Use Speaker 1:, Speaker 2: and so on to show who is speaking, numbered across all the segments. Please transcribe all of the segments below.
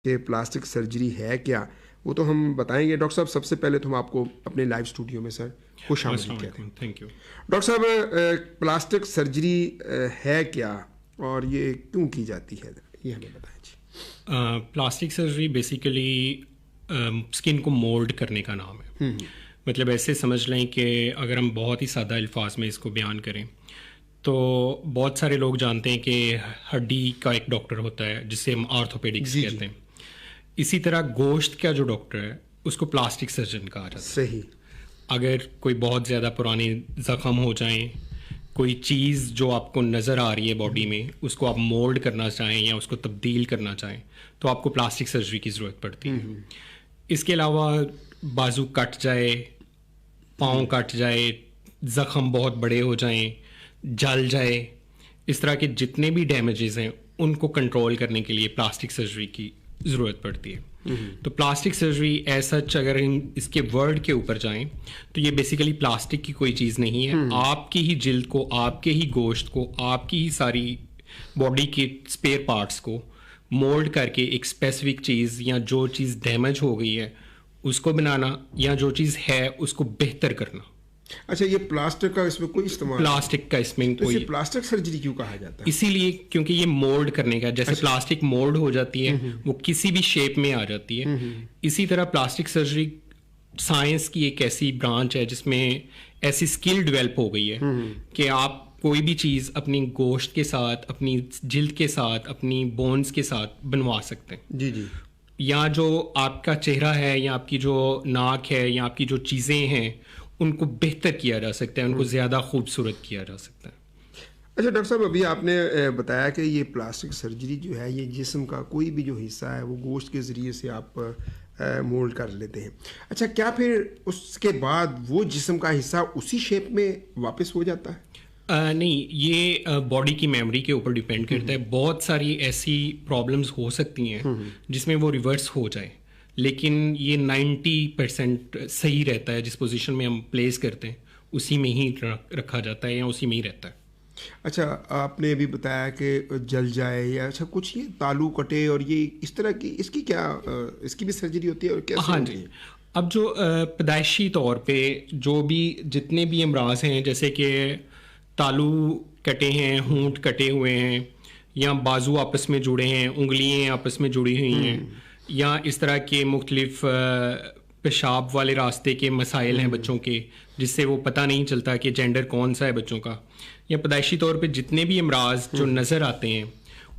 Speaker 1: کہ plastic surgery ہے کیا، وہ تو ہم بتائیں گے. ڈاکٹر صاحب سب سے پہلے تو ہم آپ کو اپنے لائیو اسٹوڈیو میں سر خوش آمدید کہتے ہیں.
Speaker 2: Thank you.
Speaker 1: ڈاکٹر صاحب پلاسٹک سرجری ہے کیا اور یہ کیوں کی جاتی ہے، یہ ہمیں بتائیں جی.
Speaker 2: پلاسٹک سرجری بیسیکلی اسکن کو مولڈ کرنے کا نام ہے. مطلب ایسے سمجھ لیں کہ اگر ہم بہت ہی سادہ الفاظ میں اس کو بیان کریں تو بہت سارے لوگ جانتے ہیں کہ ہڈی کا ایک ڈاکٹر ہوتا ہے جسے ہم آرتھوپیڈکس کہتے ہیں. اسی طرح گوشت کا جو ڈاکٹر ہے اس کو پلاسٹک سرجن کہا جاتا ہے.
Speaker 1: صحیح.
Speaker 2: اگر کوئی بہت زیادہ پرانے زخم ہو جائیں، کوئی چیز جو آپ کو نظر آ رہی ہے باڈی میں اس کو آپ مولڈ کرنا چاہیں یا اس کو تبدیل کرنا چاہیں تو آپ کو پلاسٹک سرجری کی ضرورت پڑتی ہے. اس کے علاوہ بازو کٹ جائے، پاؤں کٹ جائے، زخم بہت بڑے ہو جائیں، جل جائے، اس طرح کے جتنے بھی ڈیمیجز ہیں ان کو کنٹرول کرنے کے لیے پلاسٹک سرجری کی ضرورت پڑتی ہے. تو پلاسٹک سرجری ایز سچ اگر اس کے ورڈ کے اوپر جائیں تو یہ بیسیکلی پلاسٹک کی کوئی چیز نہیں ہے. آپ کی ہی جلد کو، آپ کے ہی گوشت کو، آپ کی ہی ساری باڈی کے اسپیئر پارٹس کو مولڈ کر کے ایک اسپیسیفک چیز یا جو چیز ڈیمیج ہو گئی ہے اس کو بنانا یا جو چیز ہے اس کو بہتر کرنا.
Speaker 1: اچھا، یہ پلاسٹک کا اس میں کوئی استعمال،
Speaker 2: پلاسٹک کا اس میں کوئی،
Speaker 1: پلاسٹک سرجری کیوں کہا جاتا ہے؟
Speaker 2: اسی لیے کیونکہ یہ مولڈ کرنے کا، جیسے پلاسٹک مولڈ ہو جاتی ہے وہ کسی بھی شیپ میں آ جاتی ہے، اسی طرح پلاسٹک سرجری سائنس کی ایک ایسی برانچ ہے جس میں ایسی اسکل ڈیولپ ہو گئی ہے کہ آپ کوئی بھی چیز اپنی گوشت کے ساتھ، اپنی جلد کے ساتھ، اپنی بونز کے ساتھ بنوا سکتے ہیں.
Speaker 1: جی جی.
Speaker 2: یا جو آپ کا چہرہ ہے یا آپ کی جو ناک ہے یا آپ کی جو چیزیں ہیں ان کو بہتر کیا جا سکتا ہے، ان کو زیادہ خوبصورت کیا جا سکتا ہے.
Speaker 1: اچھا ڈاکٹر صاحب، ابھی آپ نے بتایا کہ یہ پلاسٹک سرجری جو ہے یہ جسم کا کوئی بھی جو حصہ ہے وہ گوشت کے ذریعے سے آپ مولڈ کر لیتے ہیں. اچھا، کیا پھر اس کے بعد وہ جسم کا حصہ اسی شیپ میں واپس ہو جاتا ہے؟
Speaker 2: نہیں، یہ باڈی کی میموری کے اوپر ڈیپینڈ کرتا ہے. بہت ساری ایسی پرابلمس ہو سکتی ہیں جس میں وہ ریورس ہو جائے، لیکن یہ 90% صحیح رہتا ہے. جس پوزیشن میں ہم پلیس کرتے ہیں اسی میں ہی رکھا جاتا ہے یا اسی میں ہی رہتا ہے.
Speaker 1: اچھا، آپ نے ابھی بتایا کہ جل جائے یا اچھا کچھ یہ تالو کٹے اور یہ اس طرح کی، اس کی کیا، اس کی بھی سرجری ہوتی ہے اور کیسے؟
Speaker 2: ہاں جی. اب جو پیدائشی طور پہ جو بھی جتنے بھی امراض ہیں، جیسے کہ تالو کٹے ہیں، ہونٹ کٹے ہوئے ہیں، یا بازو آپس میں جڑے ہیں، انگلیاں آپس میں جڑی ہوئی ہیں، یا اس طرح کے مختلف پیشاب والے راستے کے مسائل ہیں بچوں کے جس سے وہ پتہ نہیں چلتا کہ جینڈر کون سا ہے بچوں کا، یا پیدائشی طور پہ جتنے بھی امراض جو نظر آتے ہیں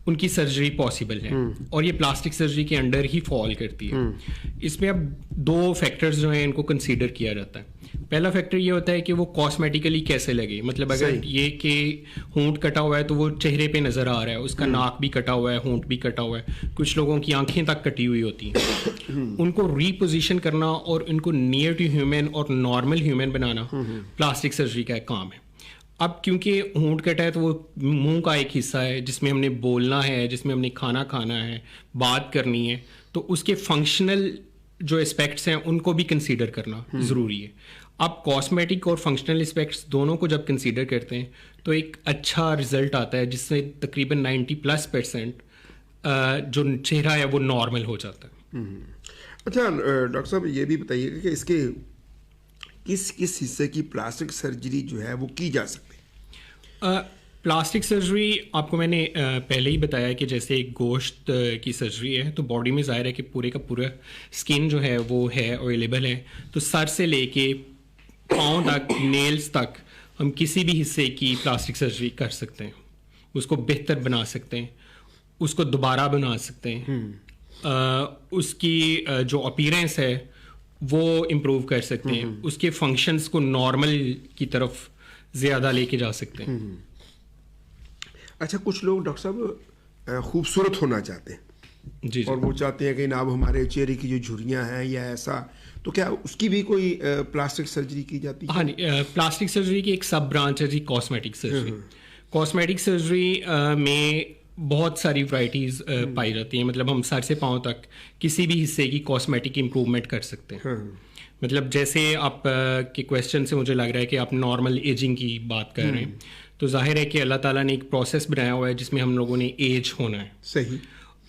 Speaker 2: ان کی سرجری پاسبل ہے اور یہ پلاسٹک سرجری کے انڈر ہی فال کرتی ہے. اس میں اب 2 فیکٹرز جو ہیں ان کو کنسیڈر کیا جاتا ہے. پہلا فیکٹر یہ ہوتا ہے کہ وہ کاسمیٹیکلی کیسے لگے. مطلب اگر یہ کہ ہونٹ کٹا ہوا ہے تو وہ چہرے پہ نظر آ رہا ہے، اس کا ناک بھی کٹا ہوا ہے، ہونٹ بھی کٹا ہوا ہے، کچھ لوگوں کی آنکھیں تک کٹی ہوئی ہوتی ہیں. ان کو ری پوزیشن کرنا اور ان کو نیئر ٹو ہیومن اور نارمل ہیومن بنانا پلاسٹک سرجری کا ایک کام ہے. اب کیونکہ ہونٹ کٹا ہے تو وہ منہ کا ایک حصہ ہے جس میں ہم نے بولنا ہے، جس میں ہم نے کھانا کھانا ہے، بات کرنی ہے، تو اس کے فنکشنل جو اسپیکٹس ہیں ان کو بھی کنسیڈر کرنا ضروری ہے. اب کاسمیٹک اور فنکشنل اسپیکٹس دونوں کو جب کنسیڈر کرتے ہیں تو ایک اچھا رزلٹ آتا ہے جس سے تقریباً 90+% جو چہرہ ہے وہ نارمل ہو جاتا ہے.
Speaker 1: اچھا ڈاکٹر صاحب، یہ بھی بتائیے کہ اس کے کس حصے کی پلاسٹک سرجری جو ہے وہ کی جا سکتی ہے؟
Speaker 2: پلاسٹک سرجری آپ کو میں نے پہلے ہی بتایا کہ جیسے گوشت کی سرجری ہے تو باڈی میں ظاہر ہے کہ پورے کا پورا اسکن جو ہے وہ ہے اویلیبل ہے، تو سر سے لے کے پاؤں تک، نیلز تک ہم کسی بھی حصے کی پلاسٹک سرجری کر سکتے ہیں. اس کو بہتر بنا سکتے ہیں، اس کو دوبارہ بنا سکتے ہیں، اس کی جو اپیرنس ہے وہ امپروو کر سکتے ہیں، اس کے فنکشنز کو نارمل کی طرف زیادہ لے کے جا سکتے ہیں.
Speaker 1: اچھا، کچھ لوگ ڈاکٹر صاحب خوبصورت ہونا چاہتے ہیں
Speaker 2: جی
Speaker 1: اور وہ چاہتے ہیں کہ اب ہمارے چہرے کی جو جھریاں ہیں یا ایسا، تو کیا اس کی بھی کوئی پلاسٹک سرجری کی جاتی ہے؟
Speaker 2: ہاں جی، پلاسٹک سرجری کی ایک سب برانچ ہے جی کاسمیٹک سرجری. کاسمیٹک سرجری میں بہت ساری ورائٹیز پائی جاتی ہیں. مطلب ہم سر سے پاؤں تک کسی بھی حصے کی کاسمیٹک امپروومنٹ کر سکتے ہیں. مطلب جیسے آپ کے کویسچن سے مجھے لگ رہا ہے کہ آپ نارمل ایجنگ کی بات کر رہے ہیں، تو ظاہر ہے کہ اللہ تعالیٰ نے ایک پروسیس بنایا ہوا ہے جس میں ہم لوگوں نے ایج ہونا ہے.
Speaker 1: صحیح.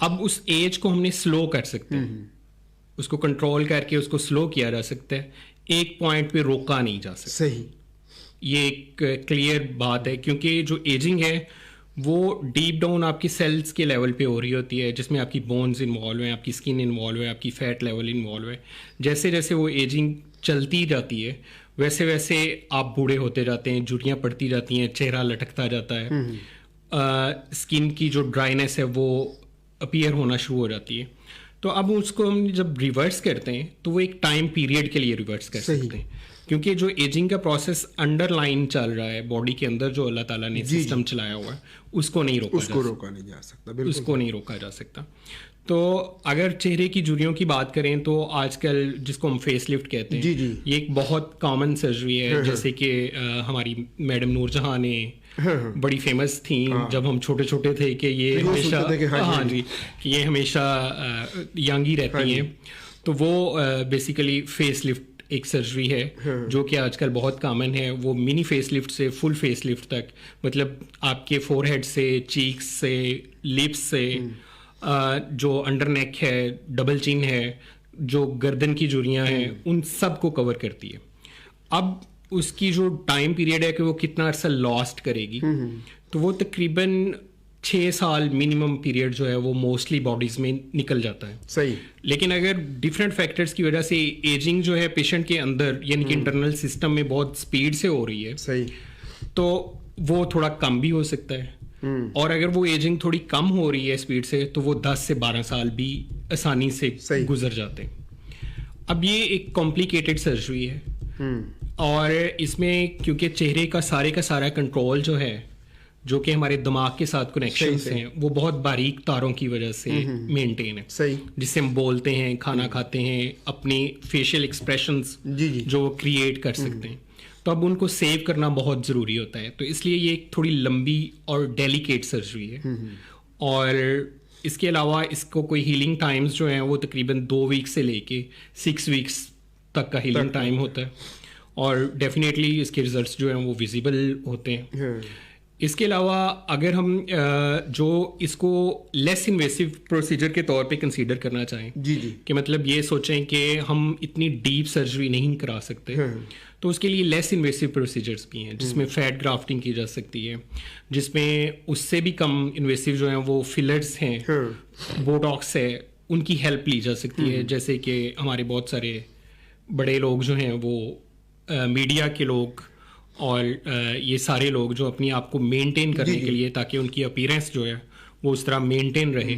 Speaker 2: اب اس ایج کو ہم نے سلو کر سکتے ہیں, اس کو کنٹرول کر کے اس کو سلو کیا جا سکتا ہے, ایک پوائنٹ پہ روکا نہیں جا سکتا.
Speaker 1: صحیح,
Speaker 2: یہ ایک کلیئر بات ہے, کیونکہ جو ایجنگ ہے وہ ڈیپ ڈاؤن آپ کی سیلز کے لیول پہ ہو رہی ہوتی ہے, جس میں آپ کی بونز انوالو ہیں, آپ کی اسکن انوالو ہے, آپ کی فیٹ لیول انوالو ہے. جیسے جیسے وہ ایجنگ چلتی جاتی ہے ویسے ویسے آپ بوڑھے ہوتے جاتے ہیں, جھریاں پڑتی جاتی ہیں, چہرہ لٹکتا جاتا ہے, اسکن کی جو ڈرائینس ہے وہ اپیئر ہونا شروع ہو جاتی ہے. تو اب اس کو ہم جب ریورس کرتے ہیں تو وہ ایک ٹائم پیریڈ کے لیے ریورس کر سکتے ہیں, کیونکہ جو ایجنگ کا پروسیس انڈر لائن چل رہا ہے باڈی کے اندر, جو اللہ تعالیٰ نے سسٹم چلایا ہوا ہے, اس کو نہیں روکا
Speaker 1: نہیں جا سکتا,
Speaker 2: اس کو نہیں روکا جا سکتا. تو اگر چہرے کی جھریوں کی بات کریں تو آج کل جس کو ہم فیس لفٹ کہتے ہیں, یہ ایک بہت کامن سرجری ہے. جیسے کہ ہماری میڈم نور جہاں نے بڑی فیمس تھیں جب ہم چھوٹے چھوٹے تھے کہ یہ ہمیشہ, ہاں جی, کہ یہ ہمیشہ ینگ ہی رہتی ہیں. تو وہ بیسیکلی فیس لفٹ ایک سرجری ہے جو کہ آج کل بہت کامن ہے. وہ منی فیس لفٹ سے فل فیس لفٹ تک, مطلب آپ کے فور ہیڈ سے, چیکس سے, لپس سے, جو انڈر نیک ہے, ڈبل چین ہے, جو گردن کی جھریاں ہیں, ان سب کو کور کرتی ہے. اب اس کی جو ٹائم پیریڈ ہے کہ وہ کتنا عرصہ لاسٹ کرے گی, تو وہ تقریباً 6 سال منیمم پیریڈ جو ہے وہ موسٹلی باڈیز میں نکل جاتا ہے.
Speaker 1: صحیح.
Speaker 2: لیکن اگر ڈفرینٹ فیکٹرز کی وجہ سے ایجنگ جو ہے پیشنٹ کے اندر یعنی کہ انٹرنل سسٹم میں بہت اسپیڈ سے ہو رہی ہے,
Speaker 1: صحیح,
Speaker 2: تو وہ تھوڑا کم بھی ہو سکتا ہے. اور اگر وہ ایجنگ تھوڑی کم ہو رہی ہے اسپیڈ سے تو وہ 10 سے 12 سال بھی آسانی سے گزر جاتے ہیں. اب یہ ایک کمپلیکیٹڈ سرجری ہے, اور اس میں کیونکہ چہرے کا سارا کنٹرول جو ہے, جو کہ ہمارے دماغ کے ساتھ کنیکشنز ہیں, وہ بہت باریک تاروں کی وجہ سے مینٹین ہے.
Speaker 1: صحیح.
Speaker 2: جس سے ہم بولتے ہیں, کھانا کھاتے ہیں, اپنی فیشیل ایکسپریشنز جو کریٹ کر سکتے ہیں, تو اب ان کو سیو کرنا بہت ضروری ہوتا ہے. تو اس لیے یہ ایک تھوڑی لمبی اور ڈیلیکیٹ سرجری ہے. اور اس کے علاوہ اس کو کوئی ہیلنگ ٹائمز جو ہیں وہ تقریباً 2 ویک سے لے کے 6 ویکس تک کا ہیلنگ ٹائم ہوتا ہے, اور ڈیفینیٹلی اس کے ریزلٹس جو ہیں وہ ویزیبل ہوتے ہیں. اس کے علاوہ اگر ہم جو اس کو لیس انویسو پروسیجر کے طور پہ کنسیڈر کرنا چاہیں, کہ مطلب یہ سوچیں کہ ہم اتنی ڈیپ سرجری نہیں کرا سکتے, تو اس کے لیے لیس انویسو پروسیجرز بھی ہیں, جس میں فیٹ گرافٹنگ کی جا سکتی ہے, جس میں اس سے بھی کم انویسو جو ہیں وہ فلرز ہیں, بوٹاکس ہے, ان کی ہیلپ لی جا سکتی ہے. جیسے کہ ہمارے بہت سارے بڑے لوگ جو ہیں وہ میڈیا کے لوگ اور یہ سارے لوگ جو اپنی آپ کو مینٹین کرنے کے لیے, تاکہ ان کی اپیرنس جو ہے وہ اس طرح مینٹین رہے,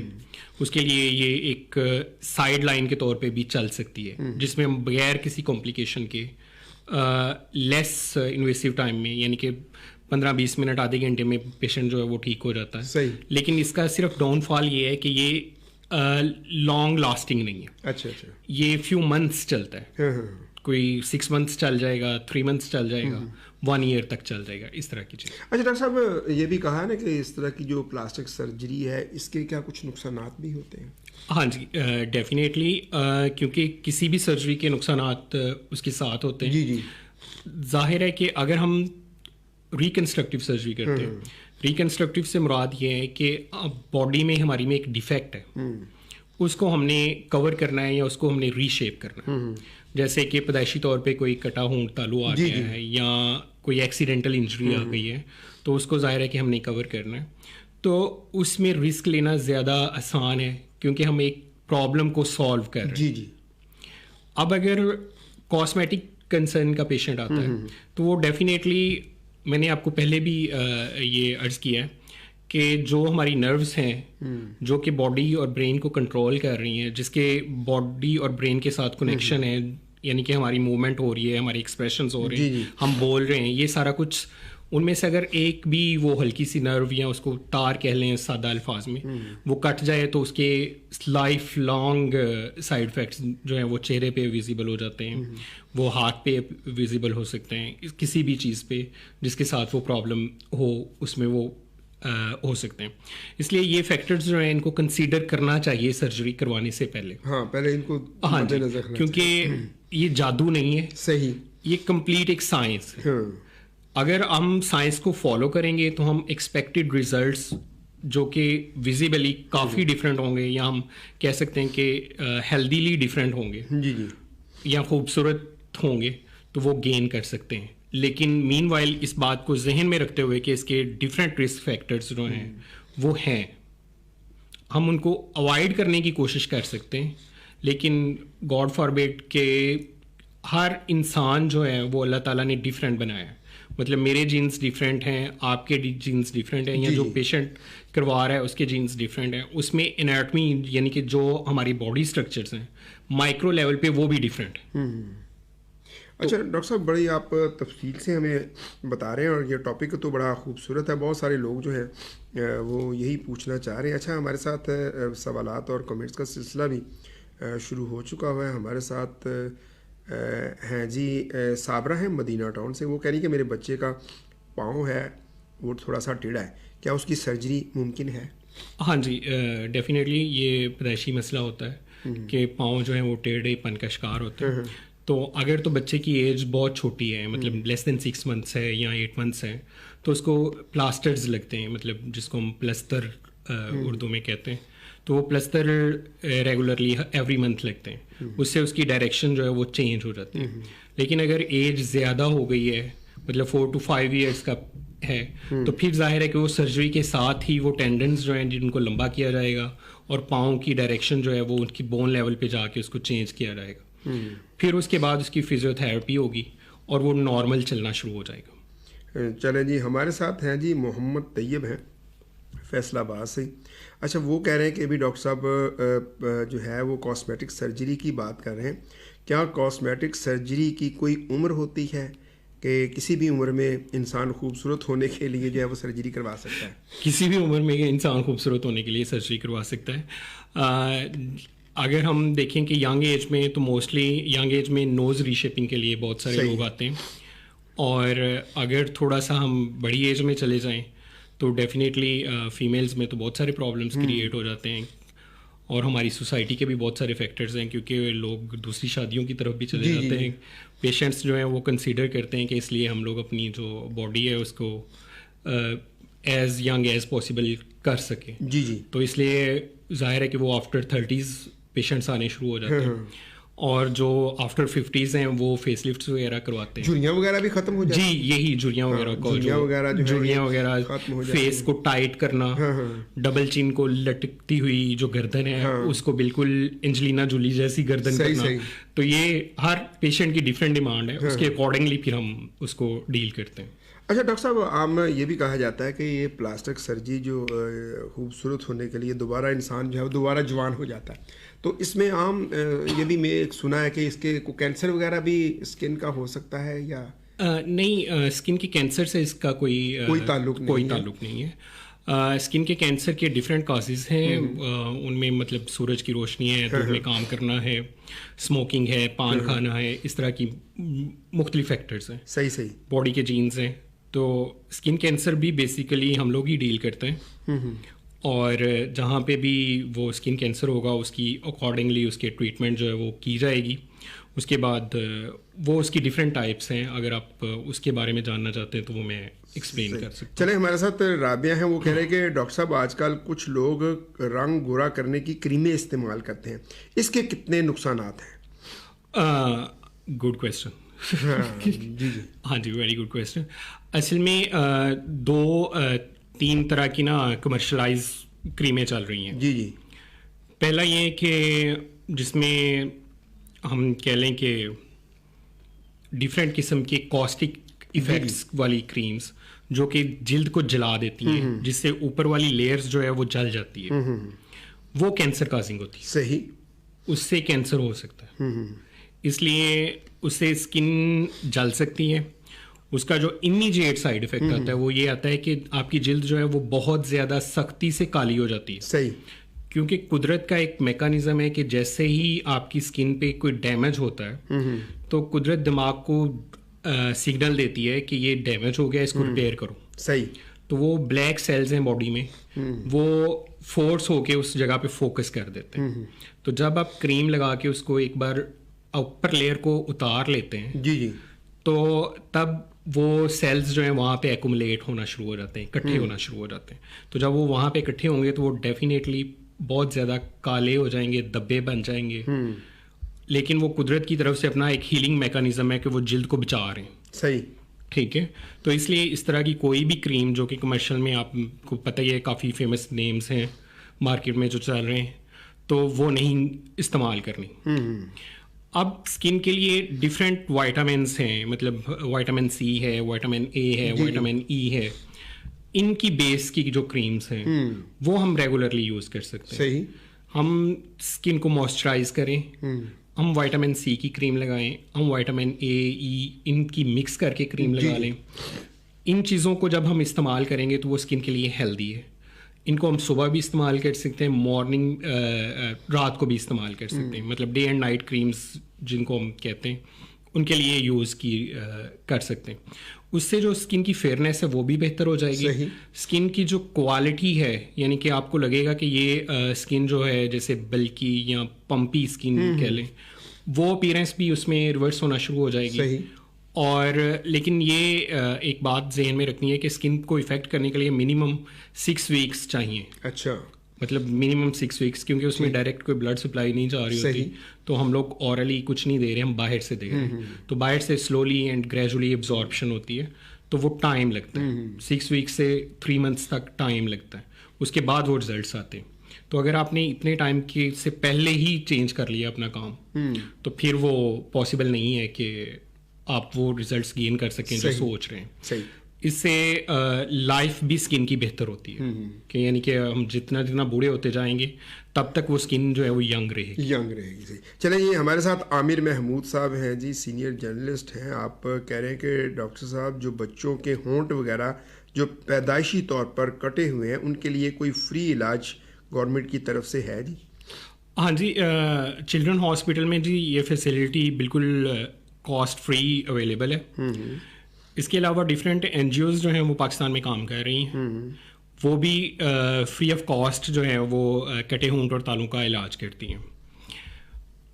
Speaker 2: اس کے لیے یہ ایک سائڈ لائن کے طور پہ بھی چل سکتی ہے, جس میں ہم بغیر کسی کمپلیکیشن کے لیس انویسو ٹائم میں, یعنی کہ 15-20 منٹ, آدھے گھنٹے میں پیشنٹ جو ہے وہ ٹھیک ہو جاتا ہے.
Speaker 1: صحیح.
Speaker 2: لیکن اس کا صرف ڈاؤن فال یہ ہے کہ یہ لانگ لاسٹنگ نہیں ہے.
Speaker 1: اچھا,
Speaker 2: یہ فیو منتھس چلتا ہے, کوئی 6 منتھس چل جائے گا, 3 منتھس چل جائے گا, 1 ایئر تک چل جائے گا, اس طرح کی چیز.
Speaker 1: اچھا ڈاکٹر صاحب, یہ بھی کہا ہے نا کہ اس طرح کی جو پلاسٹک سرجری ہے اس کے کیا کچھ نقصانات بھی ہوتے ہیں؟
Speaker 2: ہاں جی, ڈیفینیٹلی, کیونکہ کسی بھی سرجری کے نقصانات اس کے ساتھ ہوتے ہیں. ظاہر ہے کہ اگر ہم ریکنسٹرکٹیو سرجری کرتے ہیں, ریکنسٹرکٹیو سے مراد یہ ہے کہ باڈی میں ہماری میں ایک ڈیفیکٹ ہے, اس کو ہم نے کور کرنا ہے یا اس کو ہم نے ری شیپ کرنا ہے. جیسے کہ پیدائشی طور پہ کوئی کٹا ہونٹ تالو آ گیا ہے, یا کوئی ایکسیڈنٹل انجری آ گئی ہے, تو اس کو ظاہر ہے کہ ہم نے کور کرنا ہے. تو اس میں رسک لینا زیادہ آسان ہے, کیونکہ ہم ایک پرابلم کو سالو کر رہے ہیں. اب اگر کاسمیٹک کنسرن کا پیشنٹ آتا ہے تو وہ ڈیفینیٹلی, میں نے آپ کو پہلے بھی یہ عرض کیا ہے کہ جو ہماری نروز ہیں جو کہ باڈی اور برین کو کنٹرول کر رہی ہیں, جس کے باڈی اور برین کے ساتھ کنیکشن ہے, یعنی کہ ہماری موومنٹ ہو رہی ہے, ہماری ایکسپریشنز ہو رہے ہیں, ہم بول رہے ہیں, یہ سارا کچھ ان میں سے اگر ایک بھی وہ ہلکی سی نرو یا اس کو تار کہہ لیں سادہ الفاظ میں, وہ کٹ جائے تو اس کے لائف لانگ سائڈ افیکٹس جو ہیں وہ چہرے پہ ویزیبل ہو جاتے ہیں, وہ ہاتھ پہ ویزیبل ہو سکتے ہیں, کسی بھی چیز پہ جس کے ساتھ وہ پرابلم ہو اس میں وہ ہو سکتے ہیں. اس لیے یہ فیکٹرز جو ہیں ان کو کنسیڈر کرنا چاہیے سرجری کروانے سے پہلے.
Speaker 1: پہلے ان کو
Speaker 2: مد نظر رکھنا, کیونکہ یہ جادو نہیں ہے.
Speaker 1: صحیح,
Speaker 2: یہ کمپلیٹ ایک سائنس ہے. اگر ہم سائنس کو فالو کریں گے تو ہم ایکسپیکٹڈ ریزلٹس جو کہ ویزیبلی کافی ڈفرینٹ ہوں گے، یا ہم کہہ سکتے ہیں کہ ہیلدیلی ڈفرینٹ ہوں گے،
Speaker 1: جی جی،
Speaker 2: یا خوبصورت ہوں گے، تو وہ گین کر sکتے ہیں. لیکن مین وائل اس بات کو ذہن میں رکھتے ہوئے کہ اس کے ڈفرینٹ رسک فیکٹرز جو ہیں وہ ہیں، ہم ان کو اوائڈ کرنے کی کوشش کر سکتے ہیں. لیکن گاڈ فاربیڈ کہ ہر انسان جو ہے وہ اللہ تعالیٰ نے ڈفرینٹ بنایا ہے. مطلب میرے جینس ڈفرینٹ ہیں، آپ کے جینس ڈفرینٹ ہیں، یا جو پیشنٹ کروا رہا ہے اس کے جینس ڈفرینٹ ہیں. اس میں انیٹمی یعنی کہ جو ہماری باڈی اسٹرکچرس ہیں مائکرو لیول پہ وہ بھی ڈفرینٹ ہیں.
Speaker 1: اچھا ڈاکٹر صاحب، بڑی آپ تفصیل سے ہمیں بتا رہے ہیں، اور یہ ٹاپک تو بڑا خوبصورت ہے. بہت سارے لوگ جو ہیں وہ یہی پوچھنا چاہ رہے ہیں. اچھا، ہمارے ساتھ سوالات اور کمنٹس کا سلسلہ بھی شروع ہو چکا ہوا ہے. ہمارے ساتھ ہیں جی صابرہ ہیں مدینہ ٹاؤن سے. وہ کہہ رہی کہ میرے بچے کا پاؤں ہے وہ تھوڑا سا ٹیڑھا ہے، کیا اس کی سرجری ممکن ہے؟
Speaker 2: ہاں جی، ڈیفینیٹلی یہ پیدائشی مسئلہ ہوتا ہے کہ پاؤں جو ہیں وہ ٹیڑھے پن کا شکار ہوتے ہیں. تو اگر تو بچے کی ایج بہت چھوٹی ہے، مطلب لیس دین 6 months ہے یا 8 months ہے، تو اس کو پلاسٹرز لگتے ہیں، مطلب جس کو ہم پلستر اردو میں کہتے ہیں. تو وہ پلستر ریگولرلی ایوری منتھ لگتے ہیں. اس سے اس کی ڈائریکشن جو ہے وہ چینج ہو جاتی ہے. لیکن اگر ایج زیادہ ہو گئی ہے، مطلب 4 to 5 years کا ہے، تو پھر ظاہر ہے کہ وہ سرجری کے ساتھ ہی وہ ٹینڈنس جو ہیں جن کو لمبا کیا جائے گا، اور پاؤں کی ڈائریکشن جو ہے وہ ان کی بون لیول پہ جا کے اس کو چینج کیا جائے گا. پھر اس کے بعد اس کی فزیو تھراپی ہوگی اور وہ نارمل چلنا شروع ہو جائے گا.
Speaker 1: چلیں جی، ہمارے ساتھ ہیں جی محمد طیب ہیں فیصل آباد سے. اچھا، وہ کہہ رہے ہیں کہ ابھی ڈاکٹر صاحب جو ہے وہ کاسمیٹک سرجری کی بات کر رہے ہیں. کیا کاسمیٹک سرجری کی کوئی عمر ہوتی ہے کہ کسی بھی عمر میں انسان خوبصورت ہونے کے لیے جو ہے وہ سرجری کروا سکتا ہے؟
Speaker 2: کسی بھی عمر میں انسان خوبصورت ہونے کے لیے سرجری کروا سکتا ہے. اگر ہم دیکھیں کہ ینگ ایج میں، تو موسٹلی ینگ ایج میں نوز ری شیپنگ کے لیے بہت سارے لوگ آتے ہیں. اور اگر تھوڑا سا ہم بڑی ایج میں چلے جائیں تو ڈیفینیٹلی فیمیلز میں تو بہت سارے پرابلمس کریٹ ہو جاتے ہیں. اور ہماری سوسائٹی کے بھی بہت سارے فیکٹرز ہیں، کیونکہ لوگ دوسری شادیوں کی طرف بھی چلے جاتے ہیں. پیشنٹس جو ہیں وہ کنسیڈر کرتے ہیں کہ اس لیے ہم لوگ اپنی جو باڈی ہے اس کو ایز ینگ ایز پاسبل کر سکیں.
Speaker 1: جی جی.
Speaker 2: تو اس لیے ظاہر ہے کہ وہ آفٹر 30s پیشنٹس آنے شروع ہو جاتے ہیں. اور جو آفٹر 50s ہیں وہ فیس لفٹس وغیرہ کرواتے ہیں.
Speaker 1: جھریاں وغیرہ بھی ختم ہو جاتی ہیں.
Speaker 2: جی، یہی جھریاں وغیرہ کو، جھریاں وغیرہ، فیس کو ٹائٹ کرنا، ڈبل چین کو لٹکتی ہوئی جو گردن ہے اس کو بالکل انجلینا جولی جیسی گردن کرنا. تو یہ ہر پیشنٹ کی ڈفرینٹ ڈیمانڈ ہے، اس کے اکارڈنگلی پھر ہم اس کو ڈیل کرتے ہیں.
Speaker 1: اچھا ڈاکٹر صاحب، عام یہ بھی کہا جاتا ہے کہ یہ پلاسٹک سرجری جو خوبصورت ہونے کے لیے دوبارہ انسان جو ہے وہ دوبارہ جوان ہو جاتا ہے. تو اس میں عام یہ بھی میں سنا ہے کہ اس کے کینسر وغیرہ بھی اسکن کا ہو سکتا ہے یا
Speaker 2: نہیں؟ اسکن کے کینسر سے اس کا کوئی تعلق نہیں ہے. اسکن کے کینسر کے ڈفرینٹ کازز ہیں. ان میں مطلب سورج کی روشنی ہے، دھوپ میں کام کرنا ہے، اسموکنگ ہے، پان کھانا ہے، اس طرح کی مختلف فیکٹرز ہیں.
Speaker 1: صحیح.
Speaker 2: باڈی کے جینز ہیں. تو اسکن کینسر بھی بیسیکلی ہم لوگ ہی ڈیل کرتے ہیں. اور جہاں پہ بھی وہ اسکن کینسر ہوگا اس کی اکارڈنگلی اس کے ٹریٹمنٹ جو ہے وہ کی جائے گی. اس کے بعد وہ اس کی ڈفرینٹ ٹائپس ہیں. اگر آپ اس کے بارے میں جاننا چاہتے ہیں تو وہ میں ایکسپلین کر سکتا ہوں.
Speaker 1: چلیں، ہمارے ساتھ رابعہ ہیں. وہ کہہ رہے ہیں کہ ڈاکٹر صاحب آج کل کچھ لوگ رنگ گورا کرنے کی کریمیں استعمال کرتے ہیں، اس کے کتنے نقصانات ہیں؟
Speaker 2: Good question.
Speaker 1: جی.
Speaker 2: ہاں جی، ویری گڈ کویسچن. اصل میں 2-3 طرح کی نا کمرشلائز کریمیں چل رہی ہیں.
Speaker 1: جی.
Speaker 2: پہلا یہ کہ جس میں ہم کہہ لیں کہ ڈفرینٹ قسم کے کاسٹک ایفیکٹس والی کریمز جو کہ جلد کو جلا دیتی ہیں، جس سے اوپر والی لیئرز جو ہے وہ جل جاتی ہے، وہ کینسر کازنگ ہوتی ہے.
Speaker 1: صحیح.
Speaker 2: اس سے کینسر ہو سکتا ہے. اس لیے اس سے اسکن جل سکتی ہے. اس کا جو امیجیٹ سائڈ افیکٹ آتا ہے وہ یہ آتا ہے کہ آپ کی جلد جو ہے وہ بہت زیادہ سختی سے کالی ہو جاتی ہے.
Speaker 1: صحیح.
Speaker 2: کیونکہ قدرت کا ایک میکانزم ہے کہ جیسے ہی آپ کی اسکن پہ کوئی ڈیمیج ہوتا ہے تو قدرت دماغ کو سگنل دیتی ہے کہ یہ ڈیمیج ہو گیا، اس کو ریپیئر کرو.
Speaker 1: صحیح.
Speaker 2: تو وہ بلیک سیلز ہیں باڈی میں، وہ فورس ہو کے اس جگہ پہ فوکس کر دیتے ہیں. تو جب آپ کریم لگا کے اس کو ایک بار اوپر لیئر کو اتار لیتے ہیں
Speaker 1: جی
Speaker 2: تو تب وہ سیلز جو ہیں وہاں پہ ایکومولیٹ ہونا شروع ہو جاتے ہیں, اکٹھے ہونا شروع ہو جاتے ہیں. تو جب وہ وہاں پہ اکٹھے ہوں گے تو وہ ڈیفینیٹلی بہت زیادہ کالے ہو جائیں گے, دبے بن جائیں گے. لیکن وہ قدرت کی طرف سے اپنا ایک ہیلنگ میکانزم ہے کہ وہ جلد کو بچا رہے ہیں.
Speaker 1: صحیح,
Speaker 2: ٹھیک ہے. تو اس لیے اس طرح کی کوئی بھی کریم جو کہ کمرشل میں آپ کو پتہ ہی ہے کافی فیمس نیمز ہیں مارکیٹ میں جو چل رہے ہیں, تو وہ نہیں استعمال کرنی. اب اسکن کے لیے ڈفرینٹ وائٹامنس ہیں, مطلب وائٹامن سی ہے, وائٹامن اے ہے, وائٹامن ای ہے. ان کی بیس کی جو کریمز ہیں وہ ہم ریگولرلی یوز کر سکتے ہیں.
Speaker 1: صحیح,
Speaker 2: ہم اسکن کو موئسچرائز کریں, ہم وائٹامن سی کی کریم لگائیں, ہم وائٹامن اے ای ان کی مکس کر کے کریم لگا لیں. ان چیزوں کو جب ہم استعمال کریں گے تو وہ اسکن کے لیے ہیلدی ہے. ان کو ہم صبح بھی استعمال کر سکتے ہیں, مارننگ رات کو بھی استعمال کر سکتے ہیں. مطلب ڈے اینڈ نائٹ کریمز جن کو ہم کہتے ہیں ان کے لیے یوز کر سکتے ہیں. اس سے جو اسکن کی فیئرنیس ہے وہ بھی بہتر ہو جائے گی. اسکن کی جو کوالٹی ہے, یعنی کہ آپ کو لگے گا کہ یہ اسکن جو ہے جیسے بلکی یا پمپی اسکن کہہ لیں, وہ اپیرنس بھی اس میں ریورس ہونا شروع ہو جائے گی. اور لیکن یہ ایک بات ذہن میں رکھنی ہے کہ اسکن کو افیکٹ کرنے کے لیے منیمم 6 ویکس چاہیے.
Speaker 1: اچھا,
Speaker 2: مطلب منیمم 6 ویکس, کیونکہ اس میں ڈائریکٹ کوئی بلڈ سپلائی نہیں جا رہی ہوتی. تو ہم لوگ اورلی کچھ نہیں دے رہے, ہم باہر سے دے رہے ہیں. تو باہر سے سلولی اینڈ گریجولی ایبزارپشن ہوتی ہے, تو وہ ٹائم لگتا ہے. 6 ویکس سے 3 منتھس تک ٹائم لگتا ہے, اس کے بعد وہ رزلٹس آتے ہیں. تو اگر آپ نے اتنے ٹائم کے سے پہلے ہی چینج کر لیا اپنا کام, تو پھر وہ پاسبل نہیں ہے کہ آپ وہ ریزلٹس گین کر سکیں جو سوچ رہے ہیں. اس سے لائف بھی اسکن کی بہتر ہوتی ہے, کہ یعنی کہ ہم جتنا بوڑھے ہوتے جائیں گے تب تک وہ اسکن جو ہے وہ ینگ رہے گی.
Speaker 1: صحیح. چلیں, یہ ہمارے ساتھ عامر محمود صاحب ہیں جی, سینئر جرنلسٹ ہیں. آپ کہہ رہے ہیں کہ ڈاکٹر صاحب جو بچوں کے ہونٹ وغیرہ جو پیدائشی طور پر کٹے ہوئے ہیں ان کے لیے کوئی فری علاج گورنمنٹ کی طرف سے ہے جی؟
Speaker 2: ہاں جی, چلڈرن ہاسپٹل میں جی یہ فیسلٹی بالکل کاسٹ فری اویلیبل ہے. اس کے علاوہ ڈفرینٹ این جی اوز جو ہیں وہ پاکستان میں کام کر رہی ہیں, وہ بھی فری آف کاسٹ جو ہے وہ کٹے ہونٹ اور تالوں کا علاج کرتی ہیں.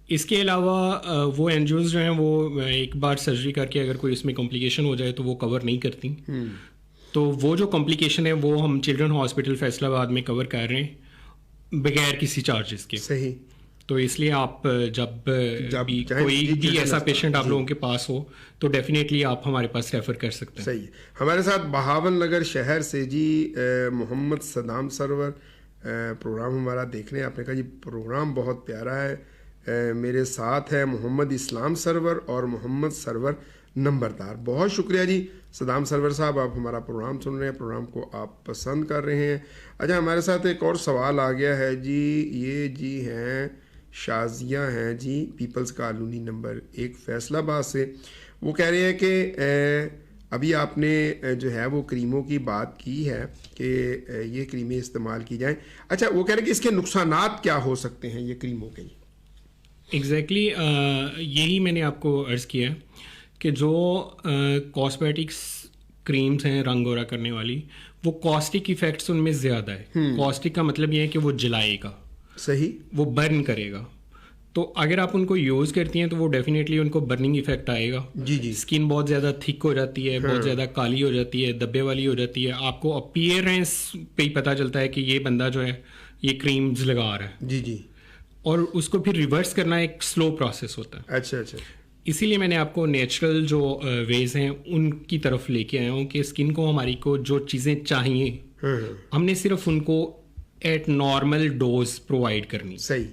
Speaker 2: اس کے علاوہ وہ این جی اوز جو ہیں وہ ایک بار سرجری کر کے اگر کوئی اس میں کمپلیکیشن ہو جائے تو وہ کور نہیں کرتی. تو وہ جو کمپلیکیشن ہے وہ ہم چلڈرن ہاسپٹل فیصل آباد میں کور کر رہے ہیں بغیر کسی چارجز کے.
Speaker 1: صحیح.
Speaker 2: تو اس لیے آپ جب بھی کوئی بھی ایسا پیشنٹ آپ لوگوں کے پاس ہو تو ڈیفینیٹلی آپ ہمارے پاس ریفر کر سکتے ہیں.
Speaker 1: صحیح. ہمارے ساتھ بہاول نگر شہر سے جی محمد صدام سرور پروگرام ہمارا دیکھ رہے ہیں. آپ نے کہا جی پروگرام بہت پیارا ہے. میرے ساتھ ہے محمد اسلام سرور اور محمد سرور نمبردار. بہت شکریہ جی صدام سرور صاحب, آپ ہمارا پروگرام سن رہے ہیں, پروگرام کو آپ پسند کر رہے ہیں. اچھا, ہمارے ساتھ ایک اور سوال آ گیا ہے جی. یہ جی ہیں شازیہ ہیں جی, پیپلز کالونی نمبر 1 فیصل آباد سے. وہ کہہ رہے ہیں کہ ابھی آپ نے جو ہے وہ کریموں کی بات کی ہے کہ یہ کریمیں استعمال کی جائیں. اچھا, وہ کہہ رہے ہیں کہ اس کے نقصانات کیا ہو سکتے ہیں یہ کریموں کے؟
Speaker 2: ایگزیکٹلی یہی میں نے آپ کو عرض کیا کہ جو کاسمیٹکس کریمز ہیں رنگ گورا کرنے والی, وہ کاسٹک ایفیکٹس ان میں زیادہ ہے. کاسٹک کا مطلب یہ ہے کہ وہ جلائے گا.
Speaker 1: صحیح.
Speaker 2: وہ برن کرے گا. تو اگر آپ ان کو یوز کرتی ہیں تو وہ ڈیفینیٹلی ان کو برننگ ایفیکٹ آئے گا.
Speaker 1: جی جی.
Speaker 2: اسکن بہت زیادہ تھک ہو جاتی ہے, بہت زیادہ کالی ہو جاتی ہے, دبے والی ہو جاتی ہے. آپ کو اپیئرنس پہ ہی پتہ چلتا ہے کہ یہ بندہ جو ہے یہ کریمز لگا رہا ہے.
Speaker 1: جی جی.
Speaker 2: اور اس کو پھر ریورس کرنا ایک سلو پروسیس ہوتا ہے.
Speaker 1: اچھا اچھا.
Speaker 2: اسی لیے میں نے آپ کو نیچرل جو ویز ہیں ان کی طرف لے کے آیا ہوں کہ اسکن کو ہماری کو جو چیزیں چاہیے ہم نے صرف ان کو ایٹ نارمل ڈوز پرووائڈ کرنی.
Speaker 1: صحیح.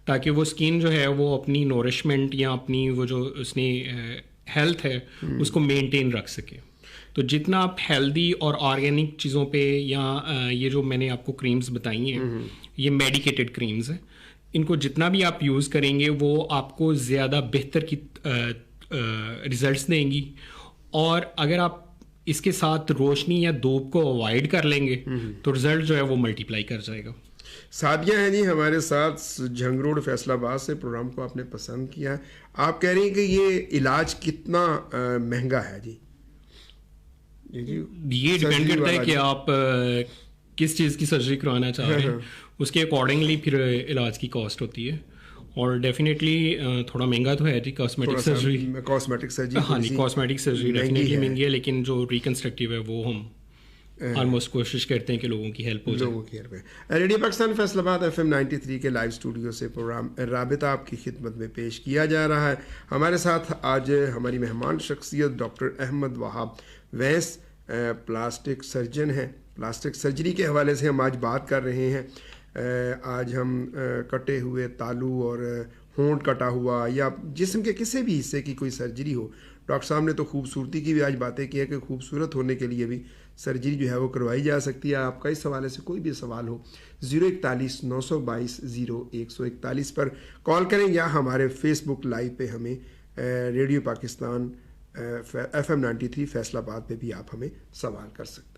Speaker 1: تاکہ
Speaker 2: وہ اسکن جو ہے وہ اپنی نورشمنٹ یا اپنی وہ جو اس نے ہیلتھ ہے اس کو مینٹین رکھ سکے. تو جتنا آپ ہیلدی اور آرگینک چیزوں پہ, یا یہ جو میں نے آپ کو کریمز بتائی ہیں یہ میڈیکیٹڈ کریمز ہیں, ان کو جتنا بھی آپ یوز کریں گے وہ آپ کو زیادہ بہتر کی ریزلٹس دیں گی. اور اگر آپ اس کے ساتھ روشنی یا دھوپ کو اوائڈ کر لیں گے تو رزلٹ جو ہے وہ ملٹیپلائی کر جائے گا.
Speaker 1: سعدیہ ہیں جی ہمارے ساتھ جھنگ روڈ فیصل آباد سے. پروگرام کو آپ نے پسند کیا. آپ کہہ رہی ہیں کہ یہ علاج کتنا مہنگا ہے جی؟
Speaker 2: یہ ڈیپینڈ کرتا ہے کہ آپ کس چیز کی سرجری کروانا چاہ رہے ہیں, اس کے اکارڈنگلی پھر علاج کی کاسٹ ہوتی ہے. اور ڈیفینیٹلی تھوڑا مہنگا تو ہے جی کاسمیٹک سرجری.
Speaker 1: کاسمیٹک سرجری
Speaker 2: ہاں جی کاسمیٹک سرجری ڈیفینیٹلی مہنگی ہے, لیکن جو ریکنسٹرکٹیو ہے وہ ہم آلموسٹ کوشش کرتے ہیں کہ لوگوں کی ہیلپ ہو جائے.
Speaker 1: لوگوں کی ہیلپ ہے. ریڈیو پاکستان فیصل آباد FM 93 کے لائیو اسٹوڈیو سے پروگرام رابطہ آپ کی خدمت میں پیش کیا جا رہا ہے. ہمارے ساتھ آج ہماری مہمان شخصیت ڈاکٹر احمد وہاب ویس پلاسٹک سرجن ہیں. پلاسٹک سرجری کے حوالے سے ہم آج بات کر رہے ہیں. آج ہم کٹے ہوئے تالو اور ہونٹ کٹا ہوا یا جسم کے کسی بھی حصے کی کوئی سرجری ہو, ڈاکٹر صاحب نے تو خوبصورتی کی بھی آج باتیں کی ہے کہ خوبصورت ہونے کے لیے بھی سرجری جو ہے وہ کروائی جا سکتی ہے. آپ کا اس حوالے سے کوئی بھی سوال ہو 041 922 0141 پر کال کریں یا ہمارے فیس بک لائیو پہ ہمیں ریڈیو پاکستان FM 93 فیصل آباد پہ بھی آپ ہمیں سوال کر سکتے ہیں.